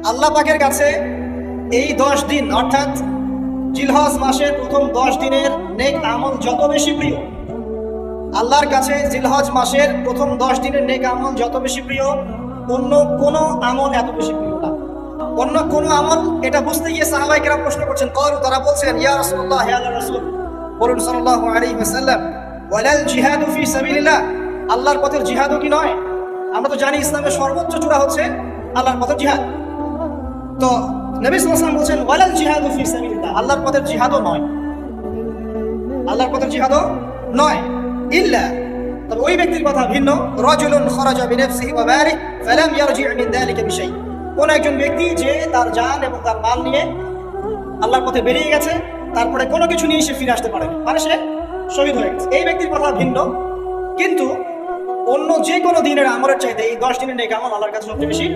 আল্লাহ পাকের কাছে এই 10 দিন অর্থাৎ জিলহজ মাসের প্রথম 10 দিনের নেক আমল যত বেশি প্রিয়, আল্লাহর কাছে জিলহজ মাসের প্রথম 10 দিনের নেক আমল যত বেশি প্রিয়, অন্য কোনো আমল এত বেশি প্রিয় না। অন্য কোনো আমল, এটা বুঝতে গিয়ে সাহাবায়ে কেরাম প্রশ্ন করছেন, তারা বলছেন, ইয়া রাসূলুল্লাহ, হে আল্লাহর রাসূল, বলুন সাল্লাল্লাহু আলাইহি ওয়াসাল্লাম, ওয়ালাল জিহাদু ফি সাবিলিল্লাহ, আল্লাহর পথের জিহাদও কি নয়? আমরা তো জানি ইসলামের সর্বোচ্চ চূড়া হচ্ছে আল্লাহর পথের জিহাদ। তো নবী সাল্লাল্লাহু আলাইহি ওয়াসাল্লাম বলছেন, ওয়ালাল জিহাদু ফি সাবিলিল্লাহ, আল্লাহর পথের জিহাদও নয়, আল্লাহর পথের জিহাদও নয়, ইল্লা, তবে ওই ব্যক্তির কথা ভিন্ন, রাজুলুন খারাজা বিনাফসিহি ওয়া মালিহি ফালাম ইয়ারজি' মিন যালিকা বিশাই, কোন একজন ব্যক্তি যে তার জান এবং তার মাল নিয়ে আল্লাহর পথে বেরিয়ে গেছে, তারপরে কোনো কিছু নিয়ে সে ফিরে আসতে পারেনি, মানে সে শহীদ হয়ে গেছে, এই ব্যক্তির কথা ভিন্ন। কিন্তু অন্য যে কোনো দিনের আমলের চাইতে এই 10 দিনের নেক আমল আল্লাহর কাছে সবচেয়ে বেশি